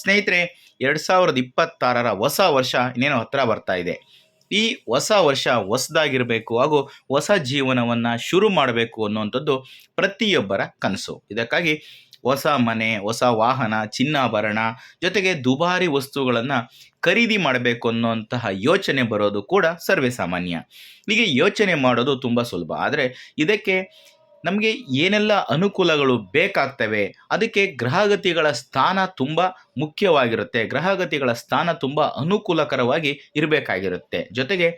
ಸ್ನೇಹಿತರೆ, 2026ರ ಹೊಸ ವರ್ಷ ಇನ್ನೇನು ಹತ್ತಿರ ಬರ್ತಾ ಇದೆ. ಈ ಹೊಸ ವರ್ಷ ಹೊಸದಾಗಿರಬೇಕು ಹಾಗೂ ಹೊಸ ಜೀವನವನ್ನು ಶುರು ಮಾಡಬೇಕು ಅನ್ನುವಂಥದ್ದು ಪ್ರತಿಯೊಬ್ಬರ ಕನಸು. ಇದಕ್ಕಾಗಿ ಹೊಸ ಮನೆ, ಹೊಸ ವಾಹನ, ಚಿನ್ನಾಭರಣ ಜೊತೆಗೆ ದುಬಾರಿ ವಸ್ತುಗಳನ್ನು ಖರೀದಿ ಮಾಡಬೇಕು ಅನ್ನುವಂತಹ ಯೋಚನೆ ಬರೋದು ಕೂಡ ಸರ್ವೇ ಸಾಮಾನ್ಯ. ಹೀಗೆ ಯೋಚನೆ ಮಾಡೋದು ತುಂಬ ಸುಲಭ. ಆದರೆ ಇದಕ್ಕೆ ನಮಗೆ ಏನೆಲ್ಲ ಅನುಕೂಲಗಳು ಬೇಕಾಗ್ತವೆ, ಅದಕ್ಕೆ ಗ್ರಹಗತಿಗಳ ಸ್ಥಾನ ತುಂಬ ಮುಖ್ಯವಾಗಿರುತ್ತೆ. ಗ್ರಹಗತಿಗಳ ಸ್ಥಾನ ತುಂಬ ಅನುಕೂಲಕರವಾಗಿ ಇರಬೇಕಾಗಿರುತ್ತೆ. ಜೊತೆಗೆ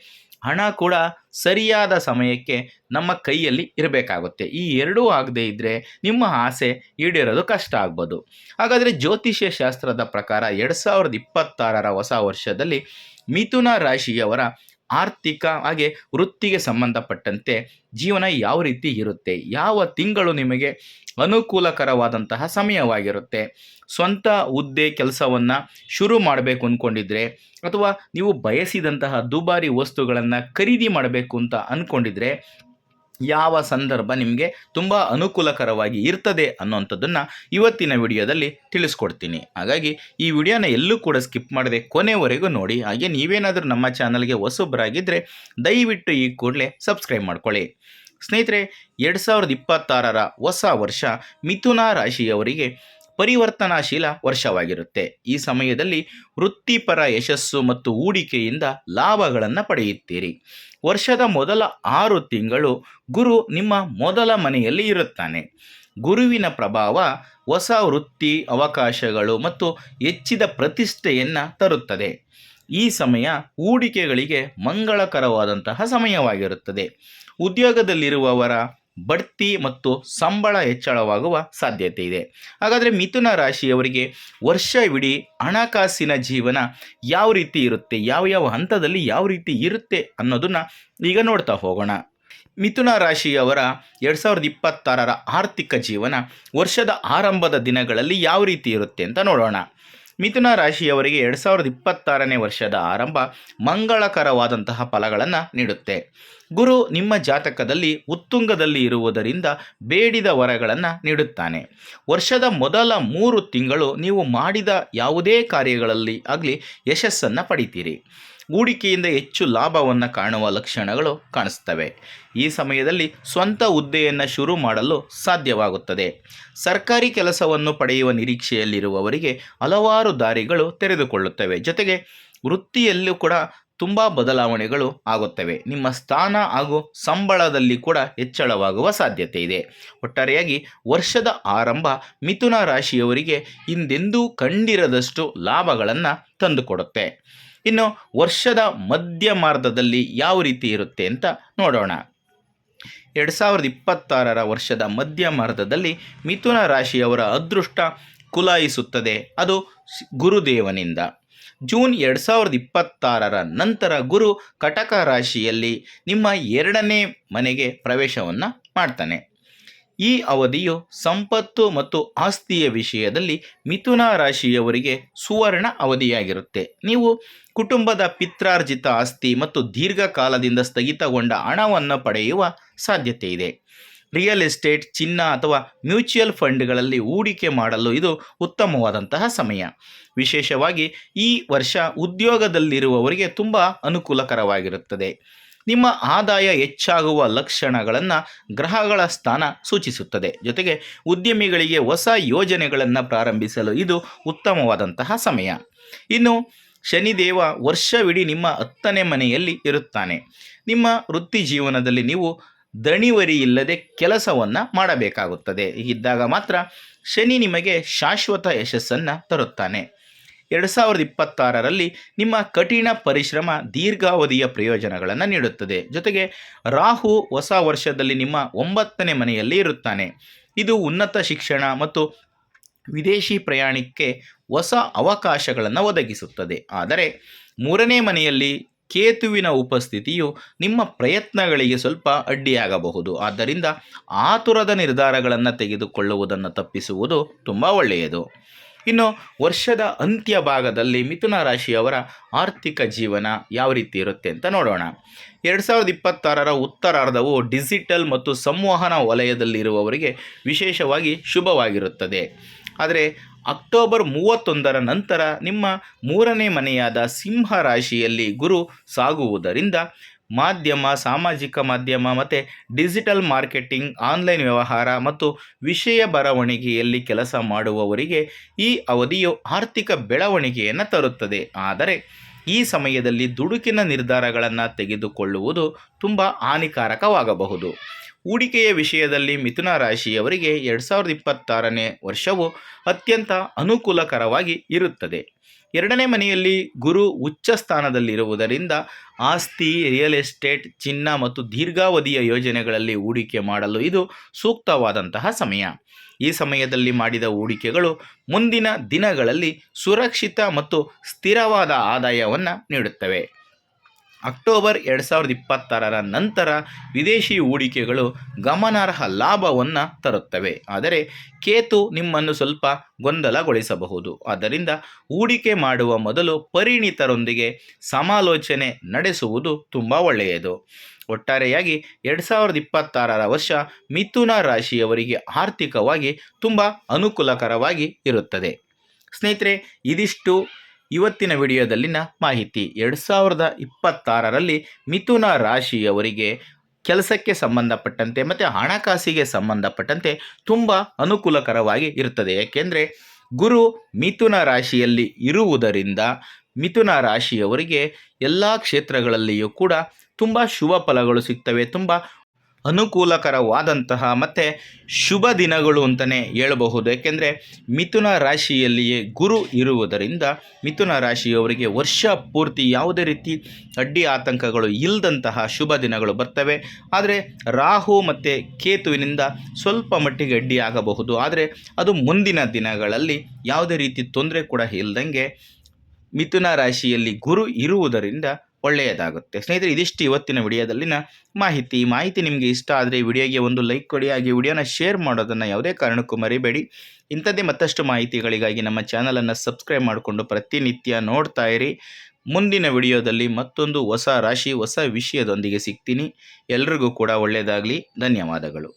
ಹಣ ಕೂಡ ಸರಿಯಾದ ಸಮಯಕ್ಕೆ ನಮ್ಮ ಕೈಯಲ್ಲಿ ಇರಬೇಕಾಗುತ್ತೆ. ಈ ಎರಡೂ ಆಗದೇ ಇದ್ದರೆ ನಿಮ್ಮ ಆಸೆ ಈಡೇರೋದು ಕಷ್ಟ ಆಗ್ಬೋದು. ಹಾಗಾದರೆ ಜ್ಯೋತಿಷ್ಯ ಶಾಸ್ತ್ರದ ಪ್ರಕಾರ 2026ರ ಹೊಸ ವರ್ಷದಲ್ಲಿ ಮಿಥುನ ರಾಶಿಯವರ ಆರ್ಥಿಕ ಹಾಗೆ ವೃತ್ತಿಗೆ ಸಂಬಂಧಪಟ್ಟಂತೆ ಜೀವನ ಯಾವ ರೀತಿ ಇರುತ್ತೆ, ಯಾವ ತಿಂಗಳು ನಿಮಗೆ ಅನುಕೂಲಕರವಾದಂತಹ ಸಮಯವಾಗಿರುತ್ತೆ, ಸ್ವಂತ ಹುದ್ದೆ ಕೆಲಸವನ್ನು ಶುರು ಮಾಡಬೇಕು ಅಂದ್ಕೊಂಡಿದ್ರೆ ಅಥವಾ ನೀವು ಬಯಸಿದಂತಹ ದುಬಾರಿ ವಸ್ತುಗಳನ್ನು ಖರೀದಿ ಮಾಡಬೇಕು ಅಂತ ಅಂದ್ಕೊಂಡಿದ್ರೆ ಯಾವ ಸಂದರ್ಭ ನಿಮಗೆ ತುಂಬ ಅನುಕೂಲಕರವಾಗಿ ಇರ್ತದೆ ಅನ್ನೋವಂಥದ್ದನ್ನು ಇವತ್ತಿನ ವಿಡಿಯೋದಲ್ಲಿ ತಿಳಿಸ್ಕೊಡ್ತೀನಿ. ಹಾಗಾಗಿ ಈ ವಿಡಿಯೋನ ಎಲ್ಲೂ ಕೂಡ ಸ್ಕಿಪ್ ಮಾಡದೆ ಕೊನೆವರೆಗೂ ನೋಡಿ. ಹಾಗೆ ನೀವೇನಾದರೂ ನಮ್ಮ ಚಾನಲ್ಗೆ ಹೊಸಬರಾಗಿದ್ದರೆ ದಯವಿಟ್ಟು ಈ ಕೂಡಲೇ ಸಬ್ಸ್ಕ್ರೈಬ್ ಮಾಡ್ಕೊಳ್ಳಿ. ಸ್ನೇಹಿತರೆ, 2026ರ ಹೊಸ ವರ್ಷ ಮಿಥುನ ರಾಶಿಯವರಿಗೆ ಪರಿವರ್ತನಾಶೀಲ ವರ್ಷವಾಗಿರುತ್ತೆ. ಈ ಸಮಯದಲ್ಲಿ ವೃತ್ತಿಪರ ಯಶಸ್ಸು ಮತ್ತು ಹೂಡಿಕೆಯಿಂದ ಲಾಭಗಳನ್ನು ಪಡೆಯುತ್ತೀರಿ. ವರ್ಷದ ಮೊದಲ 6 ತಿಂಗಳು ಗುರು ನಿಮ್ಮ ಮೊದಲ ಮನೆಯಲ್ಲಿ ಇರುತ್ತಾನೆ. ಗುರುವಿನ ಪ್ರಭಾವ ಹೊಸ ವೃತ್ತಿ ಅವಕಾಶಗಳು ಮತ್ತು ಹೆಚ್ಚಿದ ಪ್ರತಿಷ್ಠೆಯನ್ನು ತರುತ್ತದೆ. ಈ ಸಮಯ ಹೂಡಿಕೆಗಳಿಗೆ ಮಂಗಳಕರವಾದಂತಹ ಸಮಯವಾಗಿರುತ್ತದೆ. ಉದ್ಯೋಗದಲ್ಲಿರುವವರ ಬಡ್ತಿ ಮತ್ತು ಸಂಬಳ ಹೆಚ್ಚಳವಾಗುವ ಸಾಧ್ಯತೆ ಇದೆ. ಹಾಗಾದರೆ ಮಿಥುನ ರಾಶಿಯವರಿಗೆ ವರ್ಷವಿಡೀ ಹಣಕಾಸಿನ ಜೀವನ ಯಾವ ರೀತಿ ಇರುತ್ತೆ, ಯಾವ ಹಂತದಲ್ಲಿ ಯಾವ ರೀತಿ ಇರುತ್ತೆ ಅನ್ನೋದನ್ನು ಈಗ ನೋಡ್ತಾ ಹೋಗೋಣ. ಮಿಥುನ ರಾಶಿಯವರ 2026ರ ಆರ್ಥಿಕ ಜೀವನ ವರ್ಷದ ಆರಂಭದ ದಿನಗಳಲ್ಲಿ ಯಾವ ರೀತಿ ಇರುತ್ತೆ ಅಂತ ನೋಡೋಣ. ಮಿಥುನ ರಾಶಿಯವರಿಗೆ 2026ನೇ ವರ್ಷದ ಆರಂಭ ಮಂಗಳಕರವಾದಂತಹ ಫಲಗಳನ್ನು ನೀಡುತ್ತೆ. ಗುರು ನಿಮ್ಮ ಜಾತಕದಲ್ಲಿ ಉತ್ತುಂಗದಲ್ಲಿ ಇರುವುದರಿಂದ ಬೇಡಿದ ವರಗಳನ್ನು ನೀಡುತ್ತಾನೆ. ವರ್ಷದ ಮೊದಲ 3 ತಿಂಗಳು ನೀವು ಮಾಡಿದ ಯಾವುದೇ ಕಾರ್ಯಗಳಲ್ಲಿ ಆಗಲಿ ಯಶಸ್ಸನ್ನು ಪಡಿತೀರಿ. ಹೂಡಿಕೆಯಿಂದ ಹೆಚ್ಚು ಲಾಭವನ್ನು ಕಾಣುವ ಲಕ್ಷಣಗಳು ಕಾಣಿಸ್ತವೆ. ಈ ಸಮಯದಲ್ಲಿ ಸ್ವಂತ ಹುದ್ದೆಯನ್ನು ಶುರು ಮಾಡಲು ಸಾಧ್ಯವಾಗುತ್ತದೆ. ಸರ್ಕಾರಿ ಕೆಲಸವನ್ನು ಪಡೆಯುವ ನಿರೀಕ್ಷೆಯಲ್ಲಿರುವವರಿಗೆ ಹಲವಾರು ದಾರಿಗಳು ತೆರೆದುಕೊಳ್ಳುತ್ತವೆ. ಜೊತೆಗೆ ವೃತ್ತಿಯಲ್ಲೂ ಕೂಡ ತುಂಬ ಬದಲಾವಣೆಗಳು ಆಗುತ್ತವೆ. ನಿಮ್ಮ ಸ್ಥಾನ ಹಾಗೂ ಸಂಬಳದಲ್ಲಿ ಕೂಡ ಹೆಚ್ಚಳವಾಗುವ ಸಾಧ್ಯತೆ ಇದೆ. ಒಟ್ಟಾರೆಯಾಗಿ ವರ್ಷದ ಆರಂಭ ಮಿಥುನ ರಾಶಿಯವರಿಗೆ ಹಿಂದೆಂದೂ ಕಂಡಿರದಷ್ಟು ಲಾಭಗಳನ್ನು ತಂದುಕೊಡುತ್ತೆ. ಇನ್ನು ವರ್ಷದ ಮಧ್ಯ ಮಾರ್ಗದಲ್ಲಿ ಯಾವ ರೀತಿ ಇರುತ್ತೆ ಅಂತ ನೋಡೋಣ. 2026ರ ವರ್ಷದ ಮಧ್ಯ ಮಾರ್ಗದಲ್ಲಿ ಮಿಥುನ ರಾಶಿಯವರ ಅದೃಷ್ಟ ಕುಲಾಯಿಸುತ್ತದೆ. ಅದು ಗುರುದೇವನಿಂದ. ಜೂನ್ 2026ರ ನಂತರ ಗುರು ಕಟಕ ರಾಶಿಯಲ್ಲಿ ನಿಮ್ಮ 2ನೇ ಮನೆಗೆ ಪ್ರವೇಶವನ್ನು ಮಾಡ್ತಾನೆ. ಈ ಅವಧಿಯು ಸಂಪತ್ತು ಮತ್ತು ಆಸ್ತಿಯ ವಿಷಯದಲ್ಲಿ ಮಿಥುನ ರಾಶಿಯವರಿಗೆ ಸುವರ್ಣ ಅವಧಿಯಾಗಿರುತ್ತೆ. ನೀವು ಕುಟುಂಬದ ಪಿತ್ರಾರ್ಜಿತ ಆಸ್ತಿ ಮತ್ತು ದೀರ್ಘಕಾಲದಿಂದ ಸ್ಥಗಿತಗೊಂಡ ಹಣವನ್ನು ಪಡೆಯುವ ಸಾಧ್ಯತೆ ಇದೆ. ರಿಯಲ್ ಎಸ್ಟೇಟ್, ಚಿನ್ನ ಅಥವಾ ಮ್ಯೂಚುವಲ್ ಫಂಡ್ಗಳಲ್ಲಿ ಹೂಡಿಕೆ ಮಾಡಲು ಇದು ಉತ್ತಮವಾದಂತಹ ಸಮಯ. ವಿಶೇಷವಾಗಿ ಈ ವರ್ಷ ಉದ್ಯೋಗದಲ್ಲಿರುವವರಿಗೆ ತುಂಬ ಅನುಕೂಲಕರವಾಗಿರುತ್ತದೆ. ನಿಮ್ಮ ಆದಾಯ ಹೆಚ್ಚಾಗುವ ಲಕ್ಷಣಗಳನ್ನು ಗ್ರಹಗಳ ಸ್ಥಾನ ಸೂಚಿಸುತ್ತದೆ. ಜೊತೆಗೆ ಉದ್ಯಮಿಗಳಿಗೆ ಹೊಸ ಯೋಜನೆಗಳನ್ನು ಪ್ರಾರಂಭಿಸಲು ಇದು ಉತ್ತಮವಾದಂತಹ ಸಮಯ. ಇನ್ನು ಶನಿದೇವ ವರ್ಷವಿಡೀ ನಿಮ್ಮ 10ನೇ ಮನೆಯಲ್ಲಿ ಇರುತ್ತಾನೆ. ನಿಮ್ಮ ವೃತ್ತಿ ಜೀವನದಲ್ಲಿ ನೀವು ದಣಿವರಿ ಇಲ್ಲದೆ ಕೆಲಸವನ್ನು ಮಾಡಬೇಕಾಗುತ್ತದೆ. ಹೀಗಿದ್ದಾಗ ಮಾತ್ರ ಶನಿ ನಿಮಗೆ ಶಾಶ್ವತ ಯಶಸ್ಸನ್ನು ತರುತ್ತಾನೆ. 2026ರಲ್ಲಿ ನಿಮ್ಮ ಕಠಿಣ ಪರಿಶ್ರಮ ದೀರ್ಘಾವಧಿಯ ಪ್ರಯೋಜನಗಳನ್ನು ನೀಡುತ್ತದೆ. ಜೊತೆಗೆ ರಾಹು ಹೊಸ ವರ್ಷದಲ್ಲಿ ನಿಮ್ಮ 9ನೇ ಮನೆಯಲ್ಲಿ ಇರುತ್ತಾನೆ. ಇದು ಉನ್ನತ ಶಿಕ್ಷಣ ಮತ್ತು ವಿದೇಶಿ ಪ್ರಯಾಣಕ್ಕೆ ಹೊಸ ಅವಕಾಶಗಳನ್ನು ಒದಗಿಸುತ್ತದೆ. ಆದರೆ 3ನೇ ಮನೆಯಲ್ಲಿ ಕೇತುವಿನ ಉಪಸ್ಥಿತಿಯು ನಿಮ್ಮ ಪ್ರಯತ್ನಗಳಿಗೆ ಸ್ವಲ್ಪ ಅಡ್ಡಿಯಾಗಬಹುದು. ಆದ್ದರಿಂದ ಆತುರದ ನಿರ್ಧಾರಗಳನ್ನು ತೆಗೆದುಕೊಳ್ಳುವುದನ್ನು ತಪ್ಪಿಸುವುದು ತುಂಬ ಒಳ್ಳೆಯದು. ಇನ್ನು ವರ್ಷದ ಅಂತ್ಯ ಭಾಗದಲ್ಲಿ ಮಿಥುನ ರಾಶಿಯವರ ಆರ್ಥಿಕ ಜೀವನ ಯಾವ ರೀತಿ ಇರುತ್ತೆ ಅಂತ ನೋಡೋಣ. 2026ರ ಉತ್ತರಾರ್ಧವು ಡಿಜಿಟಲ್ ಮತ್ತು ಸಂವಹನ ವಲಯದಲ್ಲಿರುವವರಿಗೆ ವಿಶೇಷವಾಗಿ ಶುಭವಾಗಿರುತ್ತದೆ. ಆದರೆ ಅಕ್ಟೋಬರ್ 31ರ ನಂತರ ನಿಮ್ಮ 3ನೇ ಮನೆಯಾದ ಸಿಂಹ ರಾಶಿಯಲ್ಲಿ ಗುರು ಸಾಗುವುದರಿಂದ ಮಾಧ್ಯಮ, ಸಾಮಾಜಿಕ ಮಾಧ್ಯಮ ಮತ್ತು ಡಿಜಿಟಲ್ ಮಾರ್ಕೆಟಿಂಗ್, ಆನ್ಲೈನ್ ವ್ಯವಹಾರ ಮತ್ತು ವಿಷಯ ಬರವಣಿಗೆಯಲ್ಲಿ ಕೆಲಸ ಮಾಡುವವರಿಗೆ ಈ ಅವಧಿಯು ಆರ್ಥಿಕ ಬೆಳವಣಿಗೆಯನ್ನು ತರುತ್ತದೆ. ಆದರೆ ಈ ಸಮಯದಲ್ಲಿ ದುಡುಕಿನ ನಿರ್ಧಾರಗಳನ್ನು ತೆಗೆದುಕೊಳ್ಳುವುದು ತುಂಬ ಹಾನಿಕಾರಕವಾಗಬಹುದು. ಹೂಡಿಕೆಯ ವಿಷಯದಲ್ಲಿ ಮಿಥುನ ರಾಶಿಯವರಿಗೆ 2026ನೇ ವರ್ಷವು ಅತ್ಯಂತ ಅನುಕೂಲಕರವಾಗಿ ಇರುತ್ತದೆ. 2ನೇ ಮನೆಯಲ್ಲಿ ಗುರು ಉಚ್ಚ ಸ್ಥಾನದಲ್ಲಿರುವುದರಿಂದ ಆಸ್ತಿ, ರಿಯಲ್ ಎಸ್ಟೇಟ್, ಚಿನ್ನ ಮತ್ತು ದೀರ್ಘಾವಧಿಯ ಯೋಜನೆಗಳಲ್ಲಿ ಹೂಡಿಕೆ ಮಾಡಲು ಇದು ಸೂಕ್ತವಾದಂತಹ ಸಮಯ. ಈ ಸಮಯದಲ್ಲಿ ಮಾಡಿದ ಹೂಡಿಕೆಗಳು ಮುಂದಿನ ದಿನಗಳಲ್ಲಿ ಸುರಕ್ಷಿತ ಮತ್ತು ಸ್ಥಿರವಾದ ಆದಾಯವನ್ನು ನೀಡುತ್ತವೆ. ಅಕ್ಟೋಬರ್ 2026ರ ನಂತರ ವಿದೇಶಿ ಹೂಡಿಕೆಗಳು ಗಮನಾರ್ಹ ಲಾಭವನ್ನು ತರುತ್ತವೆ. ಆದರೆ ಕೇತು ನಿಮ್ಮನ್ನು ಸ್ವಲ್ಪ ಗೊಂದಲಗೊಳಿಸಬಹುದು. ಆದ್ದರಿಂದ ಹೂಡಿಕೆ ಮಾಡುವ ಮೊದಲು ಪರಿಣಿತರೊಂದಿಗೆ ಸಮಾಲೋಚನೆ ನಡೆಸುವುದು ತುಂಬ ಒಳ್ಳೆಯದು. ಒಟ್ಟಾರೆಯಾಗಿ 2026ರ ವರ್ಷ ಮಿಥುನ ರಾಶಿಯವರಿಗೆ ಆರ್ಥಿಕವಾಗಿ ತುಂಬ ಅನುಕೂಲಕರವಾಗಿ ಇರುತ್ತದೆ. ಸ್ನೇಹಿತರೆ, ಇದಿಷ್ಟು ಇವತ್ತಿನ ವಿಡಿಯೋದಲ್ಲಿನ ಮಾಹಿತಿ. 2026ರಲ್ಲಿ ಮಿಥುನ ರಾಶಿಯವರಿಗೆ ಕೆಲಸಕ್ಕೆ ಸಂಬಂಧಪಟ್ಟಂತೆ ಮತ್ತು ಹಣಕಾಸಿಗೆ ಸಂಬಂಧಪಟ್ಟಂತೆ ತುಂಬ ಅನುಕೂಲಕರವಾಗಿ ಇರುತ್ತದೆ. ಏಕೆಂದರೆ ಗುರು ಮಿಥುನ ರಾಶಿಯಲ್ಲಿ ಇರುವುದರಿಂದ ಮಿಥುನ ರಾಶಿಯವರಿಗೆ ಎಲ್ಲ ಕ್ಷೇತ್ರಗಳಲ್ಲಿಯೂ ಕೂಡ ತುಂಬ ಶುಭ ಫಲಗಳು ಸಿಗ್ತವೆ. ತುಂಬ ಅನುಕೂಲಕರವಾದಂತಹ ಮತ್ತು ಶುಭ ದಿನಗಳು ಅಂತಲೇ ಹೇಳಬಹುದು. ಏಕೆಂದರೆ ಮಿಥುನ ರಾಶಿಯಲ್ಲಿಯೇ ಗುರು ಇರುವುದರಿಂದ ಮಿಥುನ ರಾಶಿಯವರಿಗೆ ವರ್ಷ ಪೂರ್ತಿ ಯಾವುದೇ ರೀತಿ ಅಡ್ಡಿ ಆತಂಕಗಳು ಇಲ್ಲದಂತಹ ಶುಭ ದಿನಗಳು ಬರ್ತವೆ. ಆದರೆ ರಾಹು ಮತ್ತು ಕೇತುವಿನಿಂದ ಸ್ವಲ್ಪ ಮಟ್ಟಿಗೆ ಅಡ್ಡಿ ಆಗಬಹುದು. ಆದರೆ ಅದು ಮುಂದಿನ ದಿನಗಳಲ್ಲಿ ಯಾವುದೇ ರೀತಿ ತೊಂದರೆ ಕೂಡ ಇಲ್ಲದಂಗೆ ಮಿಥುನ ರಾಶಿಯಲ್ಲಿ ಗುರು ಇರುವುದರಿಂದ ಒಳ್ಳೆಯದಾಗುತ್ತೆ. ಸ್ನೇಹಿತರೆ, ಇದಿಷ್ಟು ಇವತ್ತಿನ ವಿಡಿಯೋದಲ್ಲಿನ ಮಾಹಿತಿ ನಿಮಗೆ ಇಷ್ಟ ಆದರೆ ಈ ವಿಡಿಯೋಗೆ ಒಂದು ಲೈಕ್ ಕೊಡಿ. ಹಾಗೆ ವಿಡಿಯೋನ ಶೇರ್ ಮಾಡೋದನ್ನು ಯಾವುದೇ ಕಾರಣಕ್ಕೂ ಮರಿಬೇಡಿ. ಇಂಥದ್ದೇ ಮತ್ತಷ್ಟು ಮಾಹಿತಿಗಳಿಗಾಗಿ ನಮ್ಮ ಚಾನಲನ್ನು ಸಬ್ಸ್ಕ್ರೈಬ್ ಮಾಡಿಕೊಂಡು ಪ್ರತಿನಿತ್ಯ ನೋಡ್ತಾ ಇರಿ. ಮುಂದಿನ ವಿಡಿಯೋದಲ್ಲಿ ಮತ್ತೊಂದು ಹೊಸ ರಾಶಿ, ಹೊಸ ವಿಷಯದೊಂದಿಗೆ ಸಿಗ್ತೀನಿ. ಎಲ್ರಿಗೂ ಕೂಡ ಒಳ್ಳೆಯದಾಗಲಿ. ಧನ್ಯವಾದಗಳು.